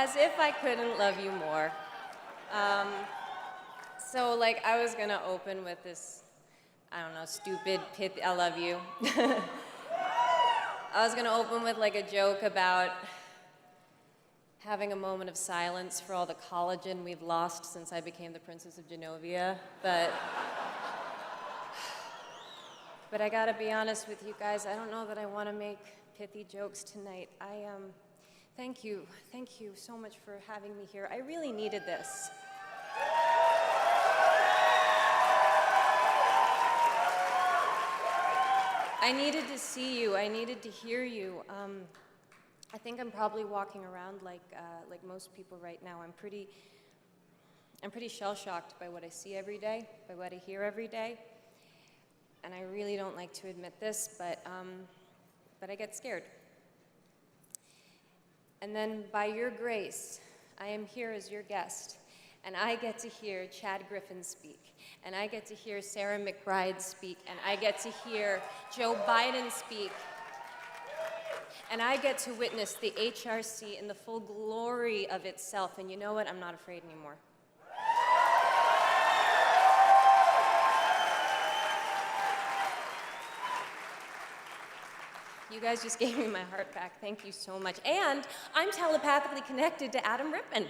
As if I couldn't love you more. So like I was gonna open with this, I don't know, stupid I love you. I was gonna open with like a joke about having a moment of silence for all the collagen we've lost since I became the Princess of Genovia, but I gotta be honest with you guys, I don't know that I wanna make pithy jokes tonight. Thank you so much for having me here. I really needed this. I needed to see you, I needed to hear you. I think I'm probably walking around like most people right now. I'm pretty shell-shocked by what I see every day, by what I hear every day. And I really don't like to admit this, but I get scared. And then by your grace, I am here as your guest, and I get to hear Chad Griffin speak, and I get to hear Sarah McBride speak, and I get to hear Joe Biden speak, and I get to witness the HRC in the full glory of itself, and you know what? I'm not afraid anymore. You guys just gave me my heart back. Thank you so much. And I'm telepathically connected to Adam Rippon.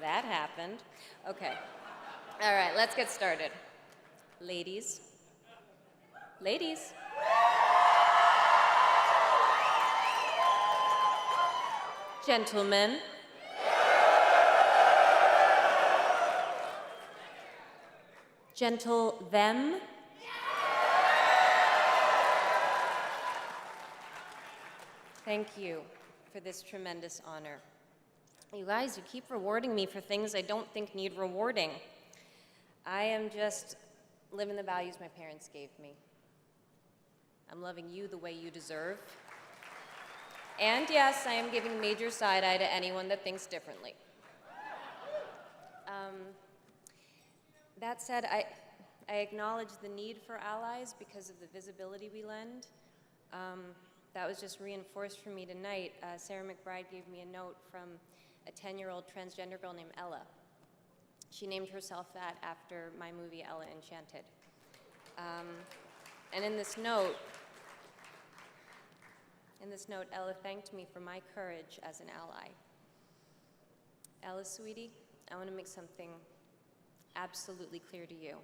That happened. Okay. All right, let's get started. Ladies. Ladies. Gentlemen. Gentle them. Thank you for this tremendous honor. You guys, you keep rewarding me for things I don't think need rewarding. I am just living the values my parents gave me. I'm loving you the way you deserve. And yes, I am giving major side-eye to anyone that thinks differently. That said, I acknowledge the need for allies because of the visibility we lend. That was just reinforced for me tonight. Sarah McBride gave me a note from a 10-year-old transgender girl named Ella. She named herself that after my movie, Ella Enchanted. And in this note, Ella thanked me for my courage as an ally. Ella, sweetie, I want to make something absolutely clear to you.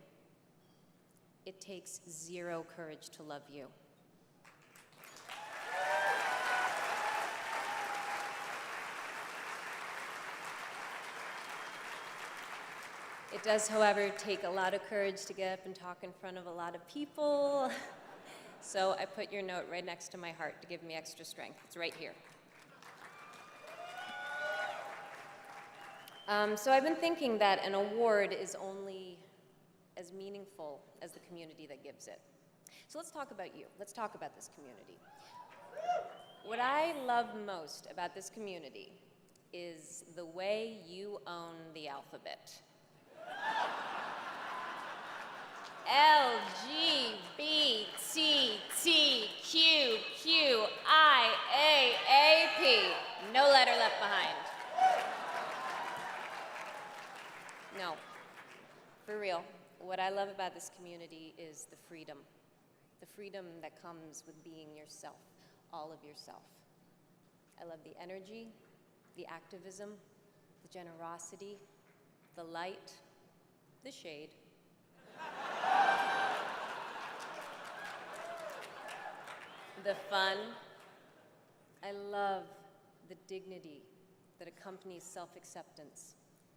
It takes zero courage to love you. It does, however, take a lot of courage to get up and talk in front of a lot of people. So I put your note right next to my heart to give me extra strength. It's right here. So I've been thinking that an award is only as meaningful as the community that gives it. So let's talk about you. Let's talk about this community. What I love most about this community is the way you own the alphabet. LGBTQQIAAP. No letter left behind. No, for real. What I love about this community is the freedom that comes with being yourself, all of yourself. I love the energy, the activism, the generosity, the light, the shade. The fun. I love the dignity that accompanies self-acceptance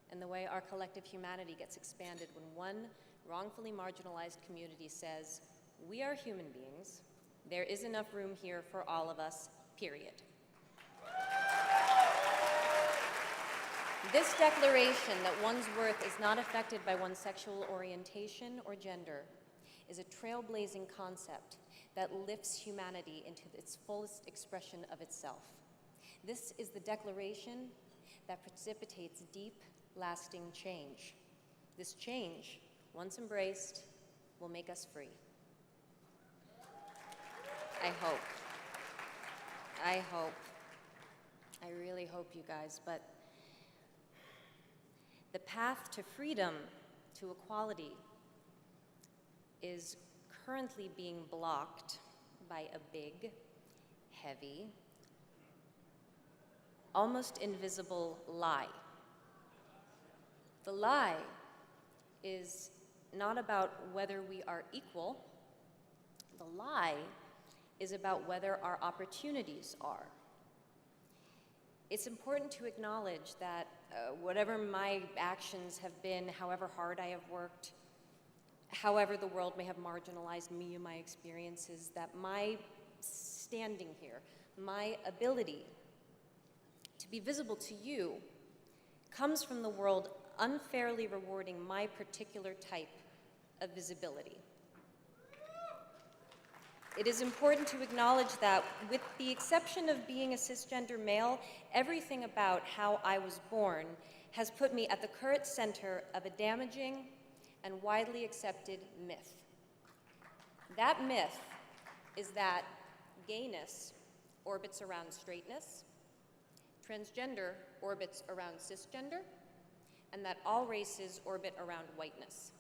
and the way our collective humanity gets expanded when one wrongfully marginalized community says, we are human beings, there is enough room here for all of us, period. This declaration that one's worth is not affected by one's sexual orientation or gender is a trailblazing concept that lifts humanity into its fullest expression of itself. This is the declaration that precipitates deep, lasting change. This change, once embraced, will make us free. I hope. I hope. I really hope, you guys, but the path to freedom, to equality, is currently being blocked by a big, heavy, almost invisible lie. The lie is not about whether we are equal. The lie is about whether our opportunities are. It's important to acknowledge that whatever my actions have been, however hard I have worked, however the world may have marginalized me and my experiences, that my standing here, my ability to be visible to you, comes from the world unfairly rewarding my particular type of visibility. It is important to acknowledge that, with the exception of being a cisgender male, everything about how I was born has put me at the current center of a damaging and widely accepted myth. That myth is that gayness orbits around straightness, transgender orbits around cisgender, and that all races orbit around whiteness.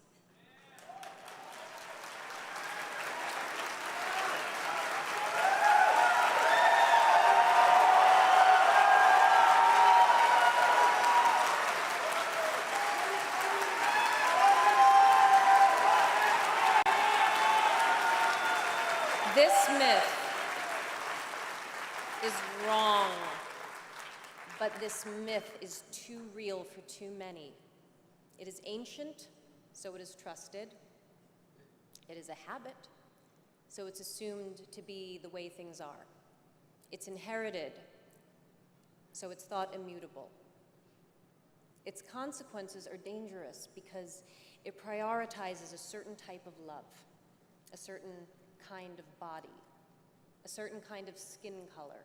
This myth is wrong, but this myth is too real for too many. It is ancient, so it is trusted. It is a habit, so it's assumed to be the way things are. It's inherited, so it's thought immutable. Its consequences are dangerous because it prioritizes a certain type of love, a certain kind of body, a certain kind of skin color,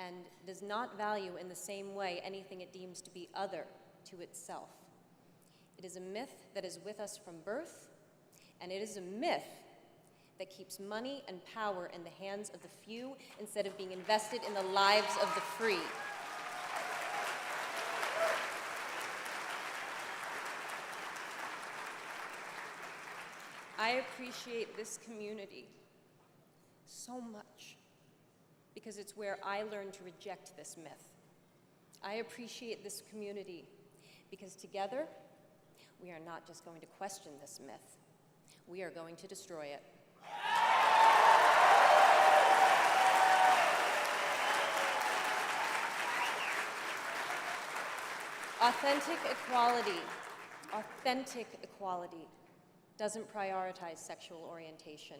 and does not value in the same way anything it deems to be other to itself. It is a myth that is with us from birth, and it is a myth that keeps money and power in the hands of the few instead of being invested in the lives of the free. I appreciate this community so much because it's where I learned to reject this myth. I appreciate this community because together, we are not just going to question this myth, we are going to destroy it. Authentic equality doesn't prioritize sexual orientation.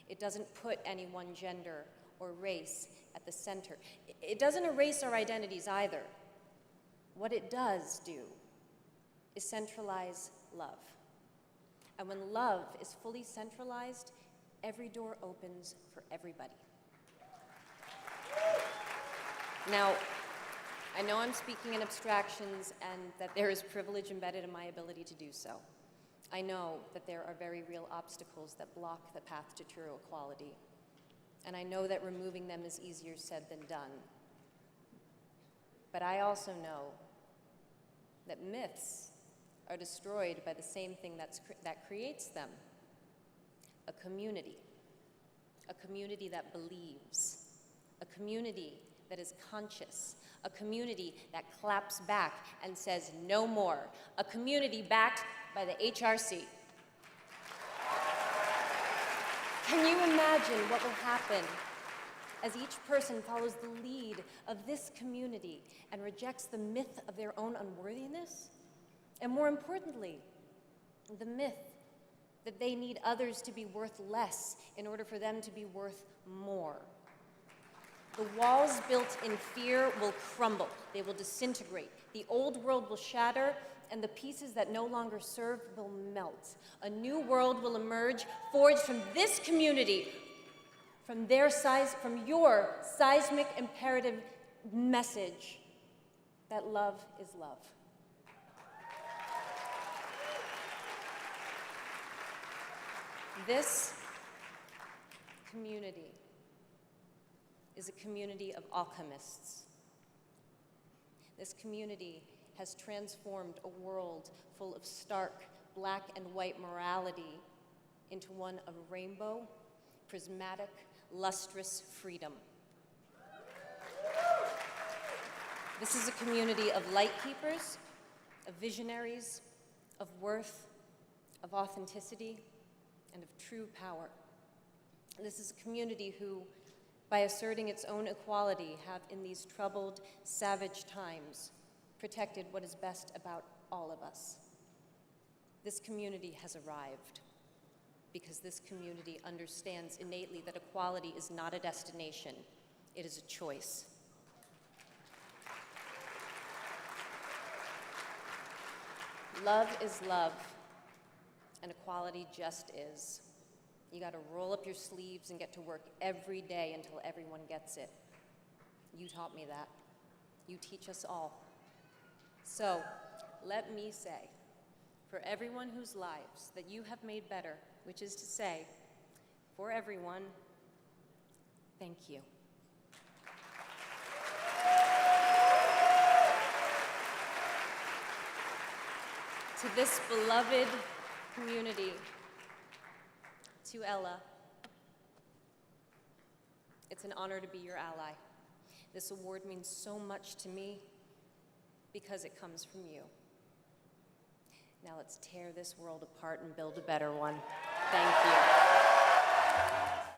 It doesn't put any one gender or race at the center. It doesn't erase our identities either. What it does do is centralize love. And when love is fully centralized, every door opens for everybody. Now, I know I'm speaking in abstractions and that there is privilege embedded in my ability to do so. I know that there are very real obstacles that block the path to true equality. And I know that removing them is easier said than done. But I also know that myths are destroyed by the same thing that creates them: a community that believes, a community that is conscious, a community that claps back and says no more, a community backed by the HRC. Can you imagine what will happen as each person follows the lead of this community and rejects the myth of their own unworthiness? And more importantly, the myth that they need others to be worth less in order for them to be worth more. The walls built in fear will crumble. They will disintegrate. The old world will shatter, and the pieces that no longer serve will melt. A new world will emerge, forged from this community, from your seismic imperative message that love is love. This community is a community of alchemists. This community has transformed a world full of stark black and white morality into one of rainbow, prismatic, lustrous freedom. This is a community of light keepers, of visionaries, of worth, of authenticity, and of true power. This is a community who, by asserting its own equality, have in these troubled, savage times protected what is best about all of us. This community has arrived because this community understands innately that equality is not a destination, it is a choice. Love is love, and equality just is. You gotta roll up your sleeves and get to work every day until everyone gets it. You taught me that. You teach us all. So, let me say, for everyone whose lives that you have made better, which is to say, for everyone, thank you. To this beloved community, to Ella, it's an honor to be your ally. This award means so much to me because it comes from you. Now let's tear this world apart and build a better one. Thank you.